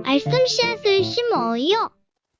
말씀 씨앗을 심어요.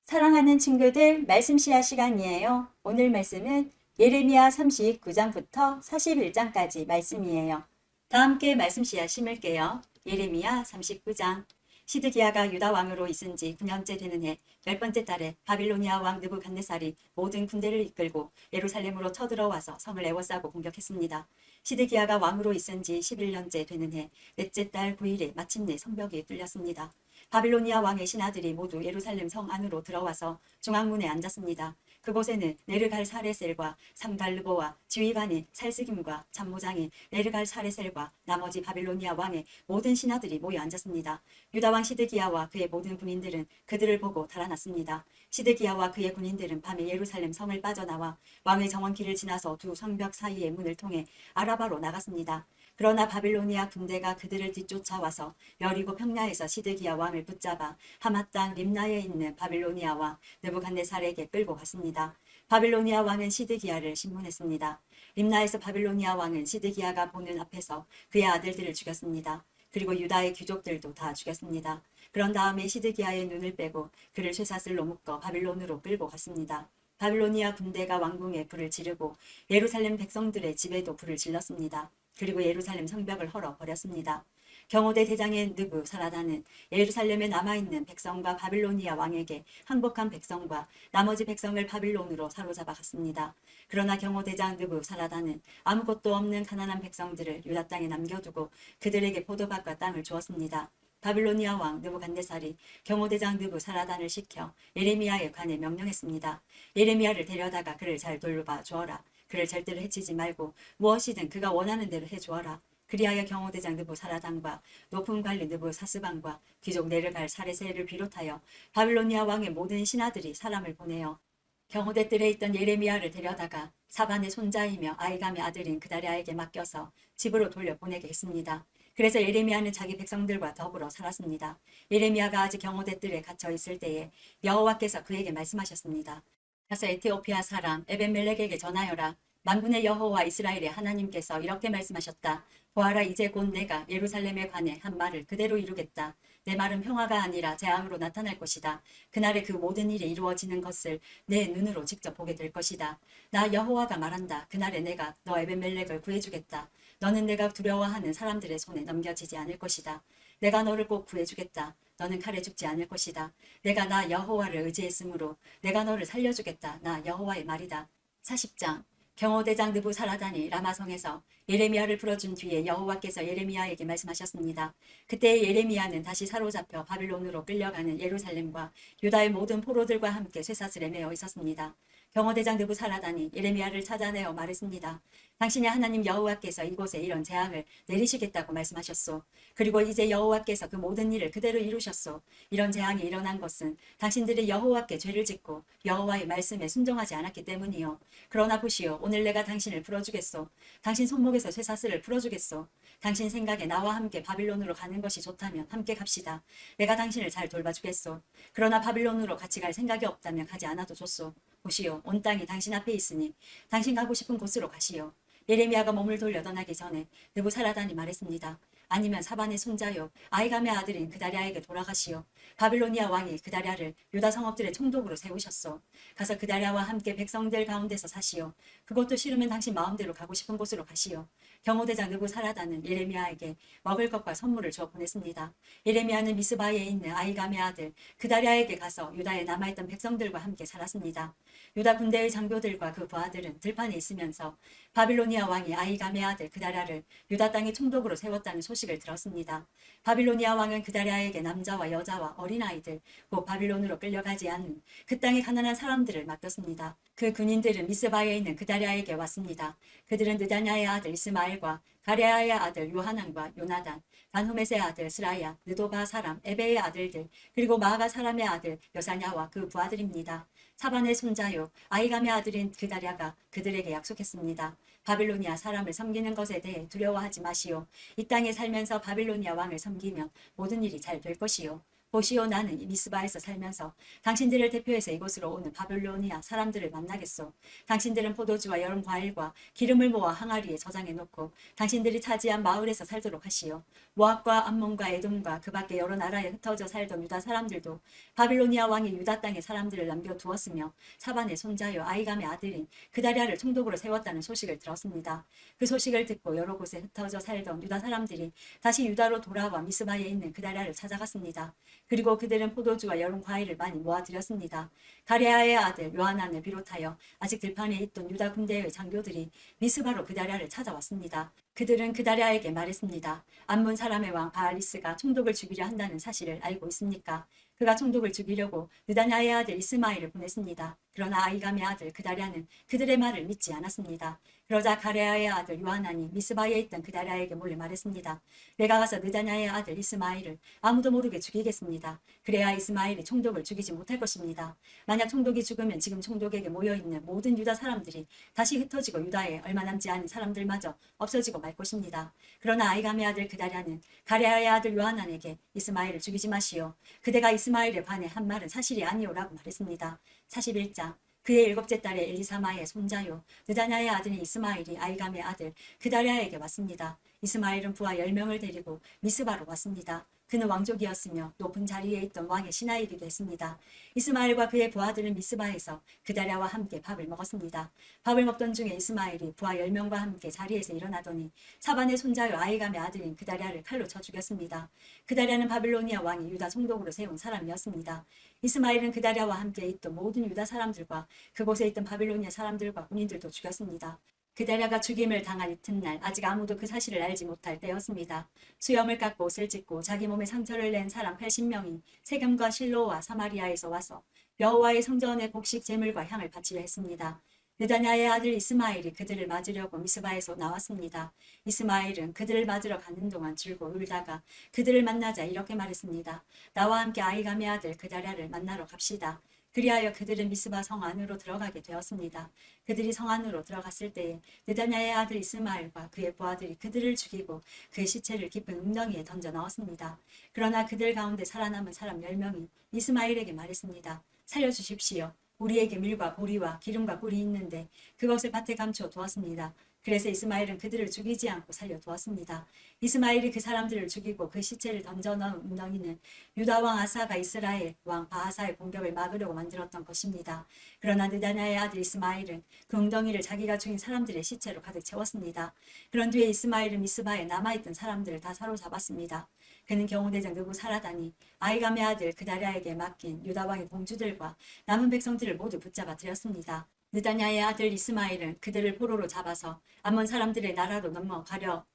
사랑하는 친구들, 말씀 씨앗 시간이에요. 오늘 말씀은 예레미야 39장부터 41장까지 말씀이에요. 다 함께 말씀 씨앗 심을게요. 예레미야 39장. 시드기야가 유다 왕으로 있은 지 9년째 되는 해, 10번째 달에 바빌로니아 왕 느부갓네살이 모든 군대를 이끌고 예루살렘으로 쳐들어와서 성을 에워싸고 공격했습니다. 시드기야가 왕으로 있은 지 11년째 되는 해, 넷째 달 9일에 마침내 성벽이 뚫렸습니다. 바빌로니아 왕의 신하들이 모두 예루살렘 성 안으로 들어와서 중앙문에 앉았습니다. 그곳에는 네르갈사레셀과 삼갈르보와 지휘관인 살스김과 참모장인 네르갈사레셀과 나머지 바빌로니아 왕의 모든 신하들이 모여 앉았습니다. 유다 왕 시드기야와 그의 모든 군인들은 그들을 보고 달아났습니다. 시드기야와 그의 군인들은 밤에 예루살렘 성을 빠져나와 왕의 정원길을 지나서 두 성벽 사이의 문을 통해 아라바로 나갔습니다. 그러나 바빌로니아 군대가 그들을 뒤쫓아와서 여리고 평야에서 시드기야 왕을 붙잡아 하맛 땅 림나에 있는 바빌로니아 왕 느부갓네살에게 끌고 갔습니다. 바빌로니아 왕은 시드기야를 신문했습니다. 림나에서 바빌로니아 왕은 시드기야가 보는 앞에서 그의 아들들을 죽였습니다. 그리고 유다의 귀족들도 다 죽였습니다. 그런 다음에 시드기야의 눈을 빼고 그를 쇠사슬로 묶어 바빌론으로 끌고 갔습니다. 바빌로니아 군대가 왕궁에 불을 지르고 예루살렘 백성들의 집에도 불을 질렀습니다. 그리고 예루살렘 성벽을 헐어 버렸습니다. 경호대 대장인 느부사라단은 예루살렘에 남아있는 백성과 바빌로니아 왕에게 항복한 백성과 나머지 백성을 바빌론으로 사로잡아 갔습니다. 그러나 경호대장 느부사라단은 아무것도 없는 가난한 백성들을 유다 땅에 남겨두고 그들에게 포도밭과 땅을 주었습니다. 바빌로니아 왕 느부갓네살이 경호대장 느부사라단을 시켜 예레미야에 관해 명령했습니다. 예레미야를 데려다가 그를 잘 돌봐 주어라. 그를 절대로 해치지 말고 무엇이든 그가 원하는 대로 해주어라. 그리하여 경호대장 느부사라단과 높은 관리 느부사스반과 귀족 네르갈사레셀을 비롯하여 바빌로니아 왕의 모든 신하들이 사람을 보내어 경호대 뜰에 있던 예레미야를 데려다가 사반의 손자이며 아이감의 아들인 그다랴에게 맡겨서 집으로 돌려보내게 했습니다. 그래서 예레미야는 자기 백성들과 더불어 살았습니다. 예레미야가 아직 경호대 뜰에 갇혀 있을 때에 여호와께서 그에게 말씀하셨습니다. 가서 에티오피아 사람 에벤멜렉에게 전하여라. 만군의 여호와 이스라엘의 하나님께서 이렇게 말씀하셨다. 보아라, 이제 곧 내가 예루살렘에 관해 한 말을 그대로 이루겠다. 내 말은 평화가 아니라 재앙으로 나타날 것이다. 그날에 그 모든 일이 이루어지는 것을 내 눈으로 직접 보게 될 것이다. 나 여호와가 말한다. 그날에 내가 너 에벤멜렉을 구해주겠다. 너는 내가 두려워하는 사람들의 손에 넘겨지지 않을 것이다. 내가 너를 꼭 구해주겠다. 너는 칼에 죽지 않을 것이다. 내가 나 여호와를 의지했으므로 내가 너를 살려주겠다. 나 여호와의 말이다. 40장. 경호대장 느부사라단이 라마성에서 예레미야를 풀어준 뒤에 여호와께서 예레미야에게 말씀하셨습니다. 그때 예레미야는 다시 사로잡혀 바빌론으로 끌려가는 예루살렘과 유다의 모든 포로들과 함께 쇠사슬에 매어 있었습니다. 경호대장 느부사라단이 예레미야를 찾아내어 말했습니다. 당신의 하나님 여호와께서 이곳에 이런 재앙을 내리시겠다고 말씀하셨소. 그리고 이제 여호와께서 그 모든 일을 그대로 이루셨소. 이런 재앙이 일어난 것은 당신들이 여호와께 죄를 짓고 여호와의 말씀에 순종하지 않았기 때문이요. 그러나 보시오, 오늘 내가 당신을 풀어주겠소. 당신 손목에서 쇠사슬을 풀어주겠소. 당신 생각에 나와 함께 바빌론으로 가는 것이 좋다면 함께 갑시다. 내가 당신을 잘 돌봐주겠소. 그러나 바빌론으로 같이 갈 생각이 없다면 가지 않아도 좋소. 보시오, 온 땅이 당신 앞에 있으니 당신 가고 싶은 곳으로 가시오. 예레미야가 몸을 돌려 떠나기 전에 느부사라단이 말했습니다. 아니면 사반의 손자요 아이감의 아들인 그다랴에게 돌아가시오. 바빌로니아 왕이 그다랴를 유다 성읍들의 총독으로 세우셨소. 가서 그다랴와 함께 백성들 가운데서 사시오. 그것도 싫으면 당신 마음대로 가고 싶은 곳으로 가시오. 경호대장 느부사라단은 예레미야에게 먹을 것과 선물을 주어 보냈습니다. 예레미야는 미스바에 있는 아이감의 아들 그다랴에게 가서 유다에 남아있던 백성들과 함께 살았습니다. 유다 군대의 장교들과 그 부하들은 들판에 있으면서 바빌로니아 왕이 아이감의 아들 그다랴를 유다 땅의 총독으로 세웠다는 소식을 들었습니다. 바빌로니아 왕은 그다랴에게 남자와 여자와 어린아이들, 곧 바빌론으로 끌려가지 않은 그 땅의 가난한 사람들을 맡겼습니다. 그 군인들은 미스바에 있는 그다랴에게 왔습니다. 그들은 느다냐의 아들 이스마엘과 가레아의 아들 요하난과 요나단, 단후메스의 아들 스라야, 느도바 사람 에베의 아들들, 그리고 마아가 사람의 아들 여사냐와 그 부하들입니다. 사반의 손자요 아이감의 아들인 그다랴가 그들에게 약속했습니다. 바빌로니아 사람을 섬기는 것에 대해 두려워하지 마시오. 이 땅에 살면서 바빌로니아 왕을 섬기면 모든 일이 잘 될 것이요. 보시오, 나는 이 미스바에서 살면서 당신들을 대표해서 이곳으로 오는 바빌로니아 사람들을 만나겠소. 당신들은 포도주와 여름 과일과 기름을 모아 항아리에 저장해 놓고 당신들이 차지한 마을에서 살도록 하시오. 모압과 암몬과 에돔과 그 밖에 여러 나라에 흩어져 살던 유다 사람들도 바빌로니아 왕이 유다 땅에 사람들을 남겨두었으며 사반의 손자요 아이감의 아들인 그다리아를 총독으로 세웠다는 소식을 들었습니다. 그 소식을 듣고 여러 곳에 흩어져 살던 유다 사람들이 다시 유다로 돌아와 미스바에 있는 그다리아를 찾아갔습니다. 그리고 그들은 포도주와 여름 과일을 많이 모아들였습니다. 가레아의 아들 요하난을 비롯하여 아직 들판에 있던 유다 군대의 장교들이 미스바로 그다리아를 찾아왔습니다. 그들은 그다리아에게 말했습니다. 암몬 사람의 왕 바알리스가 총독을 죽이려 한다는 사실을 알고 있습니까? 그가 총독을 죽이려고 느다냐의 아들 이스마엘을 보냈습니다. 그러나 아이감의 아들 그다리아는 그들의 말을 믿지 않았습니다. 그러자 가레아의 아들 요하난이 미스바에 있던 그다리아에게 몰래 말했습니다. 내가 가서 느다냐의 아들 이스마엘을 아무도 모르게 죽이겠습니다. 그래야 이스마엘이 총독을 죽이지 못할 것입니다. 만약 총독이 죽으면 지금 총독에게 모여있는 모든 유다 사람들이 다시 흩어지고 유다에 얼마 남지 않은 사람들마저 없어지고 말 것입니다. 그러나 아이감의 아들 그다리아는 가레아의 아들 요하난에게 이스마엘을 죽이지 마시오. 그대가 이스마엘에 관해 한 말은 사실이 아니오라고 말했습니다. 41장 그의 7째 딸의 엘리사마의 손자요 느다냐의 아들인 이스마엘이 아이감의 아들 그다리아에게 왔습니다. 이스마엘은 부하 10명을 데리고 미스바로 왔습니다. 그는 왕족이었으며 높은 자리에 있던 왕의 신하이기도 했습니다. 이스마엘과 그의 부하들은 미스바에서 그다리아와 함께 밥을 먹었습니다. 밥을 먹던 중에 이스마엘이 부하 10명과 함께 자리에서 일어나더니 사반의 손자요 아이감의 아들인 그다리아를 칼로 쳐 죽였습니다. 그다리아는 바빌로니아 왕이 유다 총독으로 세운 사람이었습니다. 이스마엘은 그다리아와 함께 있던 모든 유다 사람들과 그곳에 있던 바빌로니아 사람들과 군인들도 죽였습니다. 그다리아가 죽임을 당한 이튿날 아직 아무도 그 사실을 알지 못할 때였습니다. 수염을 깎고 옷을 찢고 자기 몸에 상처를 낸 사람 80명이 세겜과 실로와 사마리아에서 와서 여호와의 성전의 곡식 제물과 향을 바치려 했습니다. 느다냐의 아들 이스마엘이 그들을 맞으려고 미스바에서 나왔습니다. 이스마엘은 그들을 맞으러 가는 동안 줄고 울다가 그들을 만나자 이렇게 말했습니다. 나와 함께 아이감의 아들 그다리아를 만나러 갑시다. 그리하여 그들은 미스바 성 안으로 들어가게 되었습니다. 그들이 성 안으로 들어갔을 때에 느다냐의 아들 이스마엘과 그의 부하들이 그들을 죽이고 그의 시체를 깊은 웅덩이에 던져 넣었습니다. 그러나 그들 가운데 살아남은 사람 10명이 이스마엘에게 말했습니다. 살려주십시오. 우리에게 밀과 보리와 기름과 꿀이 있는데 그것을 밭에 감추어 두었습니다. 그래서 이스마엘은 그들을 죽이지 않고 살려두었습니다. 이스마엘이 그 사람들을 죽이고 그 시체를 던져 넣은 웅덩이는 유다 왕 아사가 이스라엘 왕 바하사의 공격을 막으려고 만들었던 것입니다. 그러나 느다냐의 아들 이스마엘은 그 웅덩이를 자기가 죽인 사람들의 시체로 가득 채웠습니다. 그런 뒤에 이스마엘은 미스바에 남아있던 사람들을 다 사로잡았습니다. 그는 경호대장 느부사라단이 아이감의 아들 그다리아에게 맡긴 유다 왕의 공주들과 남은 백성들을 모두 붙잡아 들였습니다. 느다냐의 아들 이스마엘은 그들을 포로로 잡아서 암몬 사람들의 나라로 넘어가려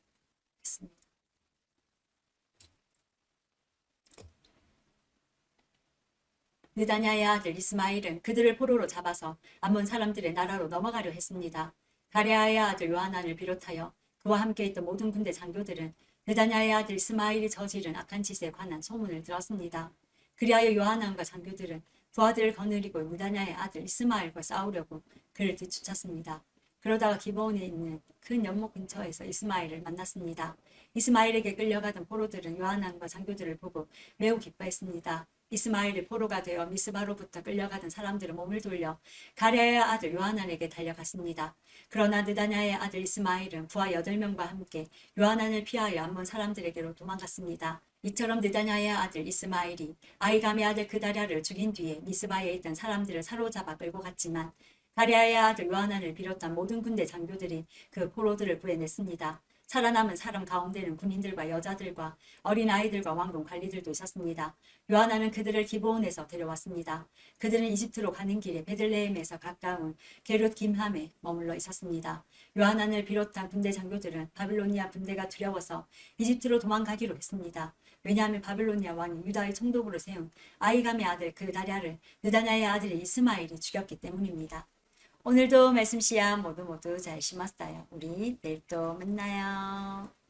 했습니다. 느다냐의 아들 이스마엘은 그들을 포로로 잡아서 암몬 사람들의 나라로 넘어가려 했습니다. 가레아의 아들 요하난을 비롯하여 그와 함께 있던 모든 군대 장교들은 느다냐의 아들 이스마엘이 저지른 악한 짓에 관한 소문을 들었습니다. 그리하여 요하난과 장교들은 부하들을 거느리고 느다냐의 아들 이스마엘과 싸우려고 그를 뒤쫓았습니다. 그러다가 기브온에 있는 큰 연못 근처에서 이스마엘을 만났습니다. 이스마엘에게 끌려가던 포로들은 요하난과 장교들을 보고 매우 기뻐했습니다. 이스마엘이 포로가 되어 미스바로부터 끌려가던 사람들은 몸을 돌려 가레아의 아들 요하난에게 달려갔습니다. 그러나 느다냐의 아들 이스마엘은 부하 8명과 함께 요하난을 피하여 암몬 사람들에게로 도망갔습니다. 이처럼 느다냐의 아들 이스마엘이 아이감의 아들 그다리아를 죽인 뒤에 미스바에 있던 사람들을 사로잡아 끌고 갔지만 가레아의 아들 요하난을 비롯한 모든 군대 장교들이 그 포로들을 구해냈습니다. 살아남은 사람 가운데는 군인들과 여자들과 어린아이들과 왕궁 관리들도 있었습니다. 요하난은 그들을 기브온에서 데려왔습니다. 그들은 이집트로 가는 길에 베들레헴에서 가까운 게룻 김함에 머물러 있었습니다. 요하난을 비롯한 군대 장교들은 바빌로니아 군대가 두려워서 이집트로 도망가기로 했습니다. 왜냐하면 바빌로니아 왕이 유다의 총독으로 세운 아이감의 아들 그다리아를 느다냐의 아들 이스마엘이 죽였기 때문입니다. 오늘도 말씀 씨앗 모두 잘 심었어요. 우리 내일 또 만나요.